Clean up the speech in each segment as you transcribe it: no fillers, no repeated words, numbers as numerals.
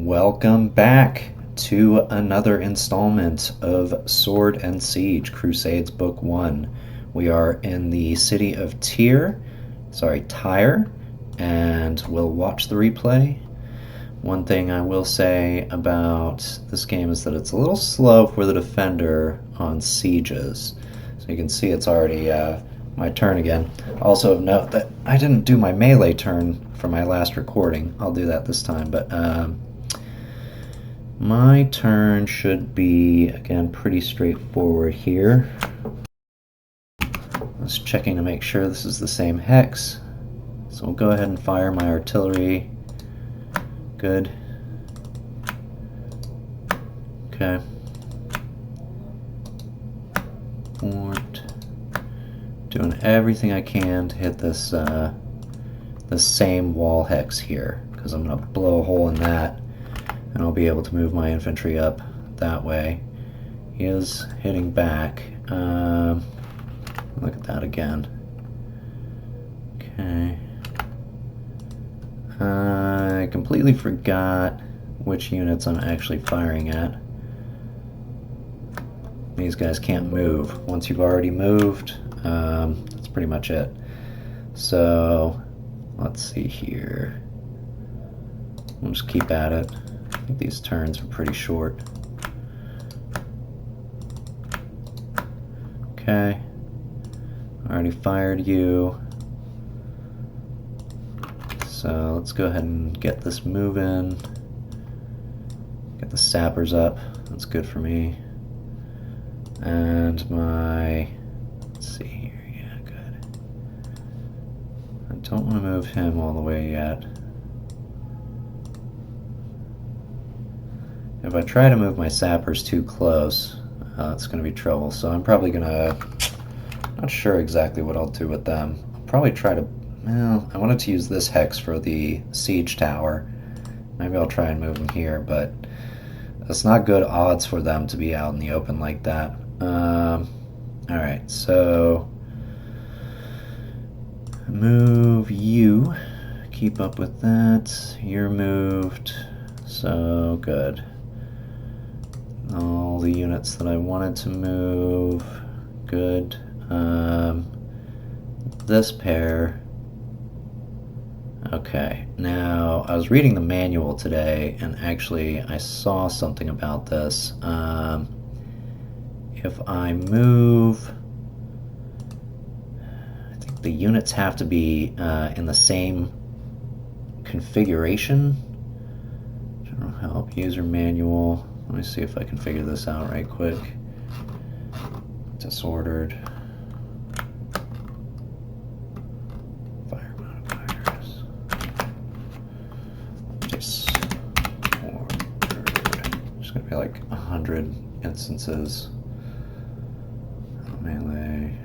Welcome back to another installment of Sword and Siege Crusades Book 1. We are in the city of Tyre, and we'll watch the replay. One thing I will say about this game is that it's a little slow for the defender on sieges. So you can see it's already my turn again. Also note that I didn't do my melee turn for my last recording. I'll do that this time, but my turn should be, again, pretty straightforward here. Just checking to make sure this is the same hex. So we'll go ahead and fire my artillery. Good. Okay. Fort. Doing everything I can to hit this the same wall hex here, because I'm going to blow a hole in that, and I'll be able to move my infantry up that way. He is hitting back. Look at that again. Okay. I completely forgot which units I'm actually firing at. These guys can't move. Once you've already moved, that's pretty much it. So, let's see here. We'll just keep at it. I think these turns are pretty short. Okay. Already fired you. So let's go ahead and get this moving. Get the sappers up. That's good for me. And my... let's see here. Yeah, good. I don't want to move him all the way yet. If I try to move my sappers too close, it's going to be trouble. So I'm probably going to... not sure exactly what I'll do with them. I'll probably try to... well, I wanted to use this hex for the siege tower. Maybe I'll try and move them here, but it's not good odds for them to be out in the open like that. Alright, so move you. Keep up with that. You're moved. So good. All the units that I wanted to move. Good. This pair. Okay, now I was reading the manual today, and actually I saw something about this. If I move, I think the units have to be in the same configuration. General help, user manual. Let me see if I can figure this out right quick. Disordered. Fire modifiers. Disordered. There's gonna be like 100 instances. Melee.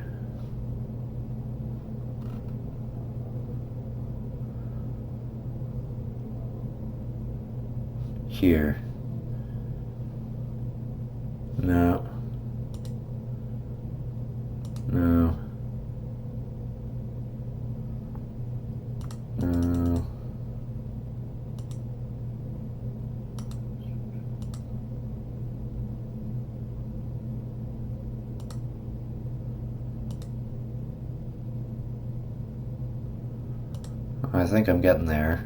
Here. No. No. No. I think I'm getting there.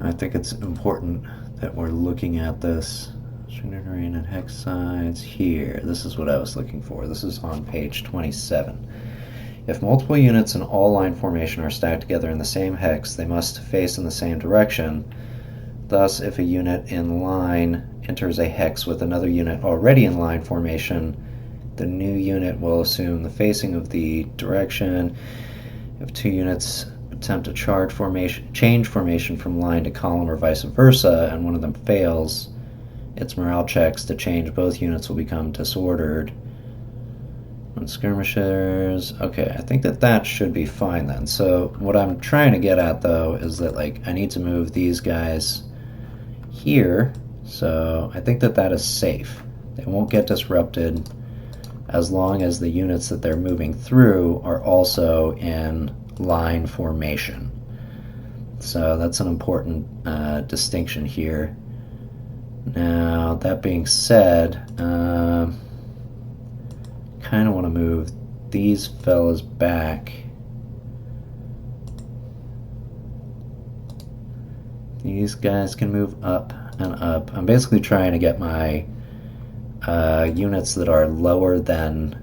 I think it's important that we're looking at this. Terrain and hex sides here. This is what I was looking for. This is on page 27. If multiple units in all line formation are stacked together in the same hex, they must face in the same direction. Thus, if a unit in line enters a hex with another unit already in line formation, the new unit will assume the facing of the direction. If two units attempt to change formation from line to column or vice versa, and one of them fails, its morale checks to change both units will become disordered. On skirmishers, okay, I think that should be fine then. So what I'm trying to get at though is that, like, I need to move these guys here, so I think that is safe. They won't get disrupted as long as the units that they're moving through are also in line formation. So that's an important distinction here. Now, that being said, kind of want to move these fellas back. These guys can move up and up. I'm basically trying to get my units that are lower than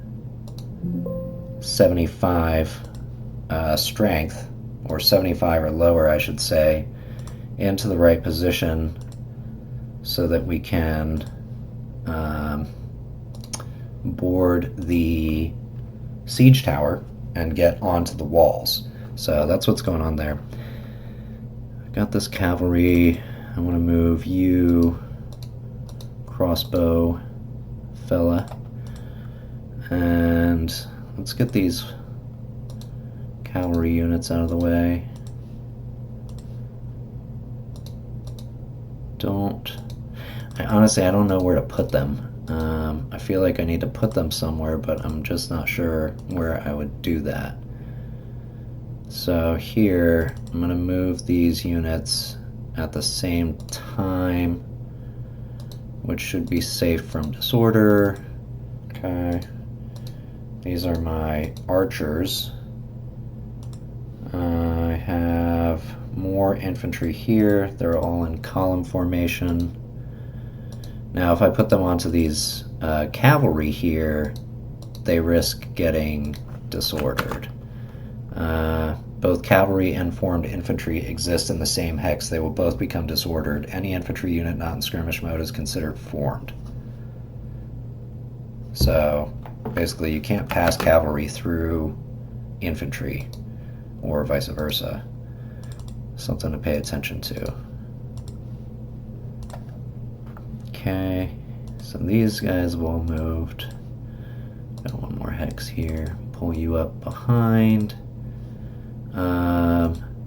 75 strength, or 75 or lower, I should say, into the right position so that we can board the siege tower and get onto the walls. So that's what's going on there. I got this cavalry. I want to move you, crossbow fella, and let's get these cavalry units out of the way. Honestly, I don't know where to put them. I feel like I need to put them somewhere, but I'm just not sure where I would do that. So here, I'm going to move these units at the same time, which should be safe from disorder. Okay. These are my archers. I have more infantry here. They're all in column formation. Now, if I put them onto these cavalry here, they risk getting disordered. Both cavalry and formed infantry exist in the same hex. They will both become disordered. Any infantry unit not in skirmish mode is considered formed. So, basically, you can't pass cavalry through infantry, or vice versa. Something to pay attention to. Okay, so these guys have all moved. Got one more hex here. Pull you up behind.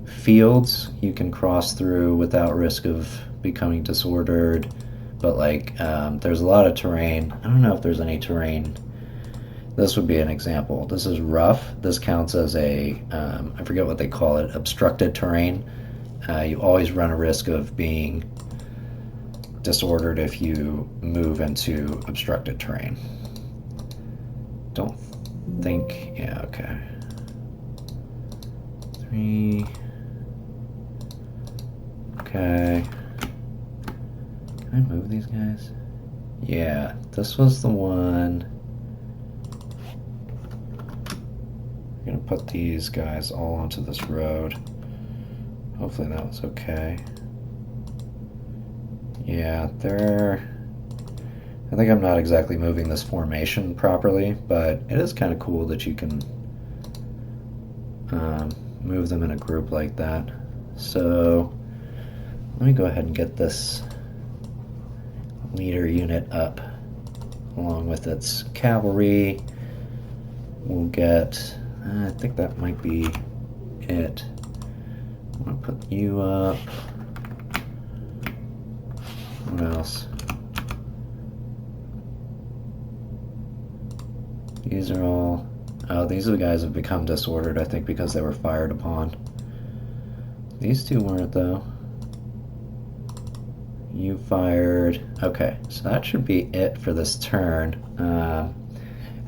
Fields you can cross through without risk of becoming disordered, but like there's a lot of terrain. I don't know if there's any terrain. This would be an example. This is rough. This counts as a I forget what they call it, obstructed terrain. You always run a risk of being disordered if you move into obstructed terrain. Don't think, yeah, okay. 3. Okay. Can I move these guys? Yeah, this was the one. I'm gonna put these guys all onto this road. Hopefully that was okay. Yeah, I think I'm not exactly moving this formation properly, but it is kind of cool that you can move them in a group like that. So let me go ahead and get this leader unit up along with its cavalry. We'll get, I think that might be it. I'm going to put you up. What else? These are all... Oh, these are the guys have become disordered, I think, because they were fired upon. These two weren't, though. You fired... Okay, so that should be it for this turn. I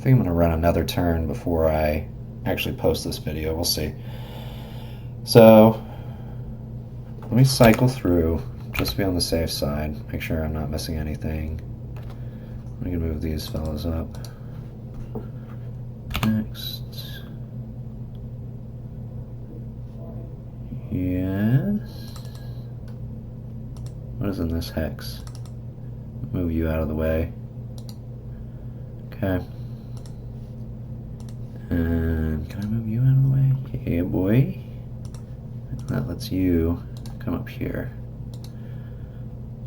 think I'm going to run another turn before I actually post this video. We'll see. So, let me cycle through, just to be on the safe side. Make sure I'm not missing anything. I'm going to move these fellas up. Next. Yes. What is in this hex? Move you out of the way. Okay. And can I move you out of the way? Yeah, boy. That lets you come up here.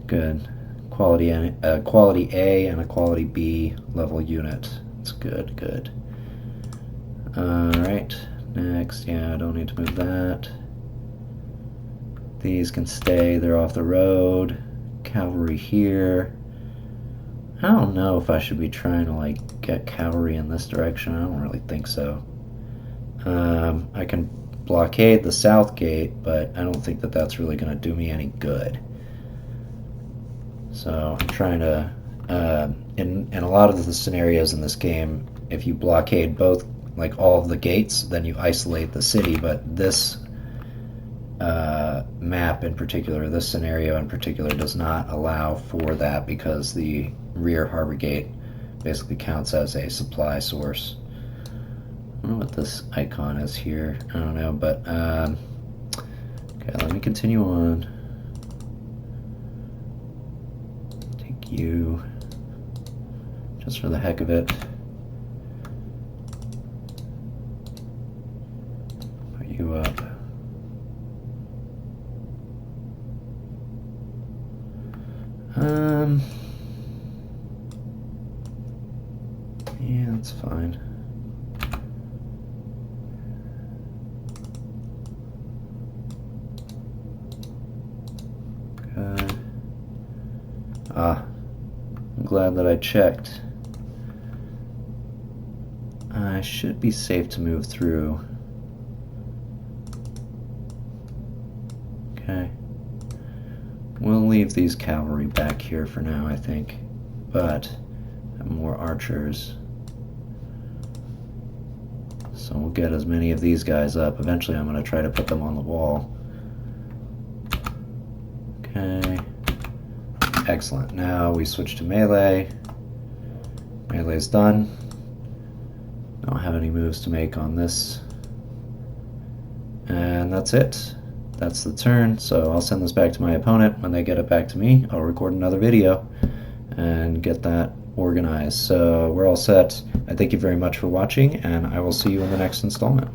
Good. Quality A and a quality B level unit. It's good, good. Alright, next, yeah, I don't need to move that. These can stay, they're off the road. Cavalry here. I don't know if I should be trying to, like, get cavalry in this direction. I don't really think so. I can blockade the south gate, but I don't think that that's really going to do me any good. So I'm trying to, in a lot of the scenarios in this game, if you blockade both, like all of the gates, then you isolate the city, but this map in particular, this scenario in particular, does not allow for that because the rear harbor gate basically counts as a supply source. I don't know what this icon is here. I don't know, but okay, let me continue on. Take you, just for the heck of it. Put you up. Yeah, that's fine. Good. I'm glad that I checked. I should be safe to move through. Okay. We'll leave these cavalry back here for now, I think. But have more archers. So we'll get as many of these guys up. Eventually I'm going to try to put them on the wall. Okay. Excellent. Now we switch to melee. Melee's done. Don't have any moves to make on this. And that's it. That's the turn. So I'll send this back to my opponent. When they get it back to me, I'll record another video and get that organized. So we're all set. I thank you very much for watching, and I will see you in the next installment.